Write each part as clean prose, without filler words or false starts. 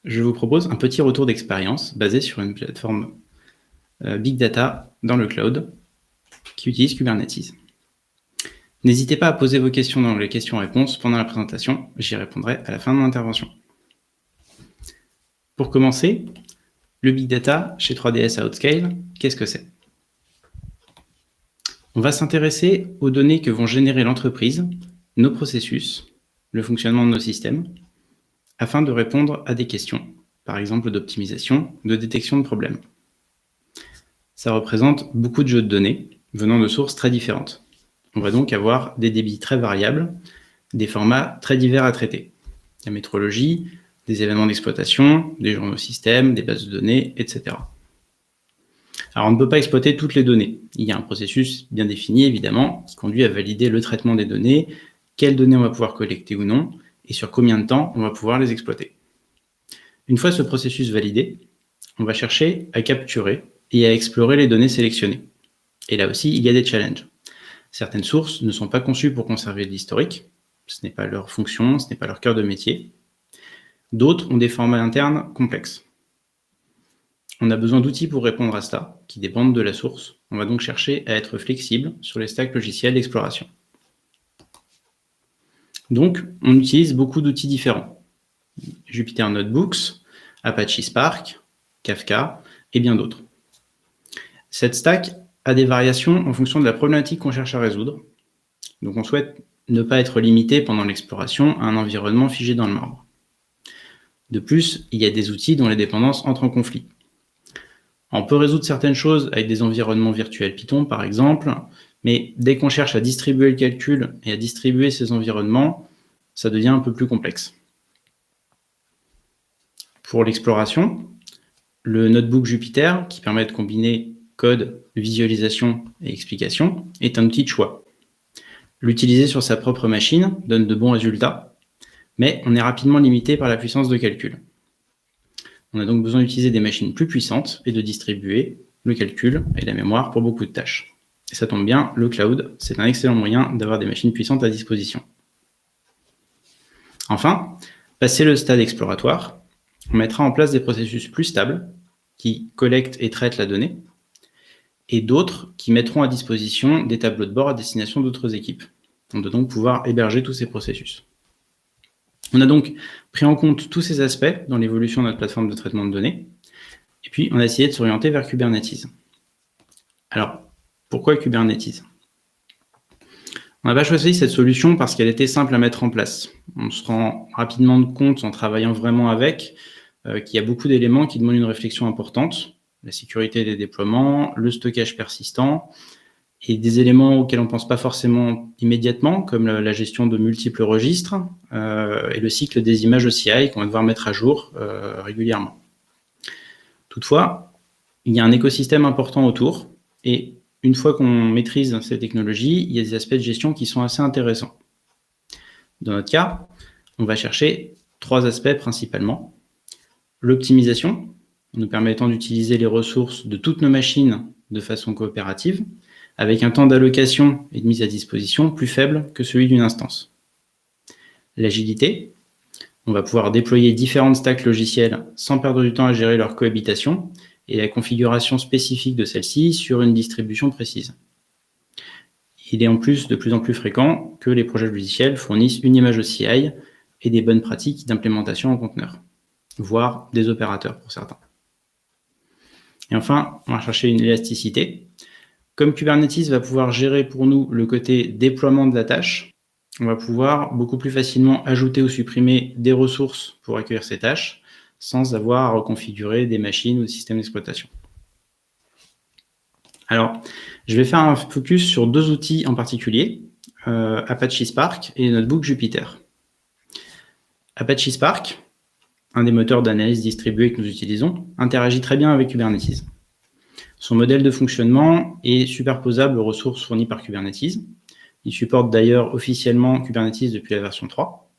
je vous propose un petit retour d'expérience basé sur une plateforme Big Data dans le cloud qui utilise Kubernetes. N'hésitez pas à poser vos questions dans les questions-réponses pendant la présentation, j'y répondrai à la fin de mon intervention. Pour commencer, le Big Data chez 3DS à Outscale, qu'est-ce que c'est? On va s'intéresser aux données que vont générer l'entreprise, nos processus, le fonctionnement de nos systèmes, afin de répondre à des questions, par exemple d'optimisation, de détection de problèmes. Ça représente beaucoup de jeux de données venant de sources très différentes. On va donc avoir des débits très variables, des formats très divers à traiter. La métrologie, des événements d'exploitation, des journaux systèmes, des bases de données, etc. Alors on ne peut pas exploiter toutes les données. Il y a un processus bien défini, évidemment, qui conduit à valider le traitement des données, quelles données on va pouvoir collecter ou non, et sur combien de temps on va pouvoir les exploiter. Une fois ce processus validé, on va chercher à capturer et à explorer les données sélectionnées. Et là aussi, il y a des challenges. Certaines sources ne sont pas conçues pour conserver de l'historique, ce n'est pas leur fonction, ce n'est pas leur cœur de métier. D'autres ont des formats internes complexes. On a besoin d'outils pour répondre à cela, qui dépendent de la source. On va donc chercher à être flexible sur les stacks logiciels d'exploration. Donc, on utilise beaucoup d'outils différents. Jupyter Notebooks, Apache Spark, Kafka et bien d'autres. Cette stack a des variations en fonction de la problématique qu'on cherche à résoudre. Donc on souhaite ne pas être limité pendant l'exploration à un environnement figé dans le marbre. De plus, il y a des outils dont les dépendances entrent en conflit. On peut résoudre certaines choses avec des environnements virtuels Python, par exemple, mais dès qu'on cherche à distribuer le calcul et à distribuer ces environnements, ça devient un peu plus complexe. Pour l'exploration, le notebook Jupyter, qui permet de combiner code, visualisation et explication, est un outil de choix. L'utiliser sur sa propre machine donne de bons résultats, mais on est rapidement limité par la puissance de calcul. On a donc besoin d'utiliser des machines plus puissantes et de distribuer le calcul et la mémoire pour beaucoup de tâches. Et ça tombe bien, le cloud, c'est un excellent moyen d'avoir des machines puissantes à disposition. Enfin, passé le stade exploratoire, on mettra en place des processus plus stables qui collectent et traitent la donnée, et d'autres qui mettront à disposition des tableaux de bord à destination d'autres équipes. On doit donc pouvoir héberger tous ces processus. On a donc pris en compte tous ces aspects dans l'évolution de notre plateforme de traitement de données, et puis on a essayé de s'orienter vers Kubernetes. Alors, pourquoi Kubernetes? On n'a pas choisi cette solution parce qu'elle était simple à mettre en place. On se rend rapidement compte, en travaillant vraiment avec, qu'il y a beaucoup d'éléments qui demandent une réflexion importante, la sécurité des déploiements, le stockage persistant, et des éléments auxquels on ne pense pas forcément immédiatement, comme la gestion de multiples registres et le cycle des images OCI qu'on va devoir mettre à jour régulièrement. Toutefois, il y a un écosystème important autour, et une fois qu'on maîtrise ces technologies, il y a des aspects de gestion qui sont assez intéressants. Dans notre cas, on va chercher 3 aspects principalement. L'optimisation, nous permettant d'utiliser les ressources de toutes nos machines de façon coopérative, avec un temps d'allocation et de mise à disposition plus faible que celui d'une instance. L'agilité, on va pouvoir déployer différentes stacks logicielles sans perdre du temps à gérer leur cohabitation et la configuration spécifique de celle-ci sur une distribution précise. Il est en plus de plus en plus fréquent que les projets logiciels fournissent une image OCI et des bonnes pratiques d'implémentation en conteneur, voire des opérateurs pour certains. Et enfin, on va chercher une élasticité. Comme Kubernetes va pouvoir gérer pour nous le côté déploiement de la tâche, on va pouvoir beaucoup plus facilement ajouter ou supprimer des ressources pour accueillir ces tâches, sans avoir à reconfigurer des machines ou des systèmes d'exploitation. Alors, je vais faire un focus sur 2 outils en particulier, Apache Spark et Notebook Jupyter. Apache Spark, un des moteurs d'analyse distribués que nous utilisons, interagit très bien avec Kubernetes. Son modèle de fonctionnement est superposable aux ressources fournies par Kubernetes. Il supporte d'ailleurs officiellement Kubernetes depuis la version 3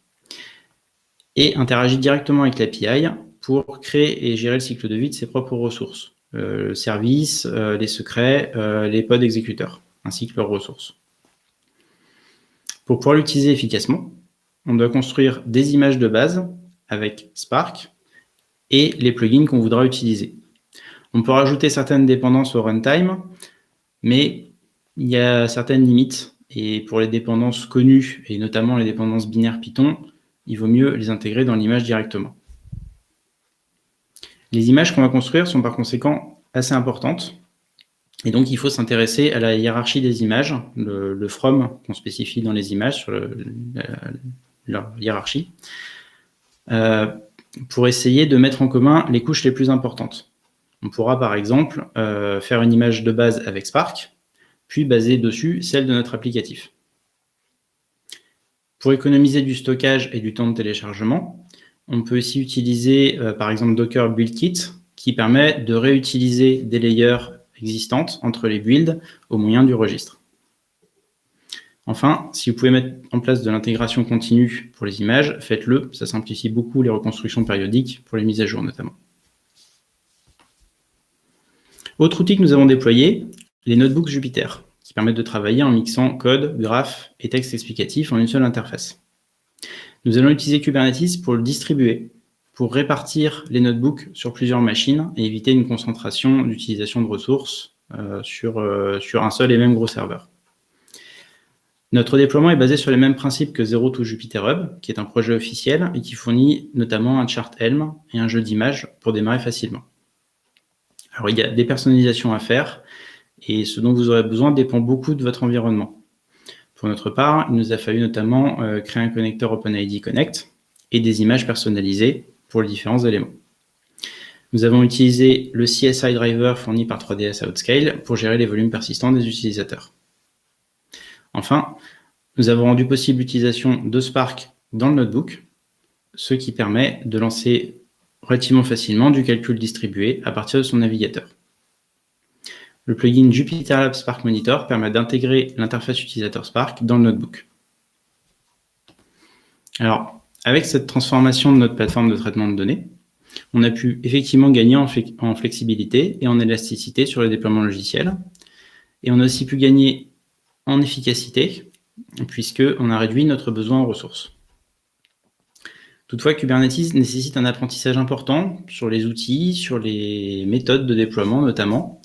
et interagit directement avec l'API pour créer et gérer le cycle de vie de ses propres ressources, le service, les secrets, les pods exécuteurs, ainsi que leurs ressources. Pour pouvoir l'utiliser efficacement, on doit construire des images de base avec Spark et les plugins qu'on voudra utiliser. On peut rajouter certaines dépendances au runtime, mais il y a certaines limites. Et pour les dépendances connues, et notamment les dépendances binaires Python, il vaut mieux les intégrer dans l'image directement. Les images qu'on va construire sont par conséquent assez importantes. Et donc, il faut s'intéresser à la hiérarchie des images, le from qu'on spécifie dans les images sur leur hiérarchie, pour essayer de mettre en commun les couches les plus importantes. On pourra par exemple faire une image de base avec Spark, puis baser dessus celle de notre applicatif. Pour économiser du stockage et du temps de téléchargement, on peut aussi utiliser par exemple Docker Build Kit, qui permet de réutiliser des layers existantes entre les builds au moyen du registre. Enfin, si vous pouvez mettre en place de l'intégration continue pour les images, faites-le, ça simplifie beaucoup les reconstructions périodiques pour les mises à jour notamment. Autre outil que nous avons déployé, les notebooks Jupyter, qui permettent de travailler en mixant code, graphes et texte explicatif en une seule interface. Nous allons utiliser Kubernetes pour le distribuer, pour répartir les notebooks sur plusieurs machines et éviter une concentration d'utilisation de ressources sur un seul et même gros serveur. Notre déploiement est basé sur les mêmes principes que Zero to Jupyter Hub, qui est un projet officiel et qui fournit notamment un chart Helm et un jeu d'images pour démarrer facilement. Alors, il y a des personnalisations à faire et ce dont vous aurez besoin dépend beaucoup de votre environnement. Pour notre part, il nous a fallu notamment créer un connecteur OpenID Connect et des images personnalisées pour les différents éléments. Nous avons utilisé le CSI Driver fourni par 3ds Outscale pour gérer les volumes persistants des utilisateurs. Enfin, nous avons rendu possible l'utilisation de Spark dans le notebook, ce qui permet de lancer relativement facilement du calcul distribué à partir de son navigateur. Le plugin JupyterLab Spark Monitor permet d'intégrer l'interface utilisateur Spark dans le notebook. Alors, avec cette transformation de notre plateforme de traitement de données, on a pu effectivement gagner en flexibilité et en élasticité sur le déploiement logiciel. Et on a aussi pu gagner en efficacité, puisqu'on a réduit notre besoin en ressources. Toutefois, Kubernetes nécessite un apprentissage important sur les outils, sur les méthodes de déploiement notamment,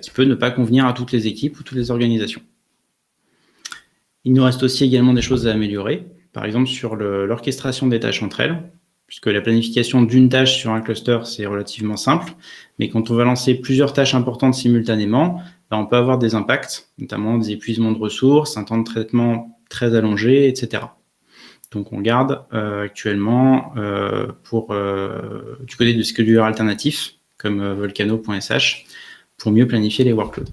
qui peut ne pas convenir à toutes les équipes ou toutes les organisations. Il nous reste aussi également des choses à améliorer, par exemple sur l'orchestration des tâches entre elles, puisque la planification d'une tâche sur un cluster, c'est relativement simple, mais quand on va lancer plusieurs tâches importantes simultanément, on peut avoir des impacts, notamment des épuisements de ressources, un temps de traitement très allongé, etc. Donc on garde actuellement du côté de scheduler alternatif, comme volcano.sh, pour mieux planifier les workloads.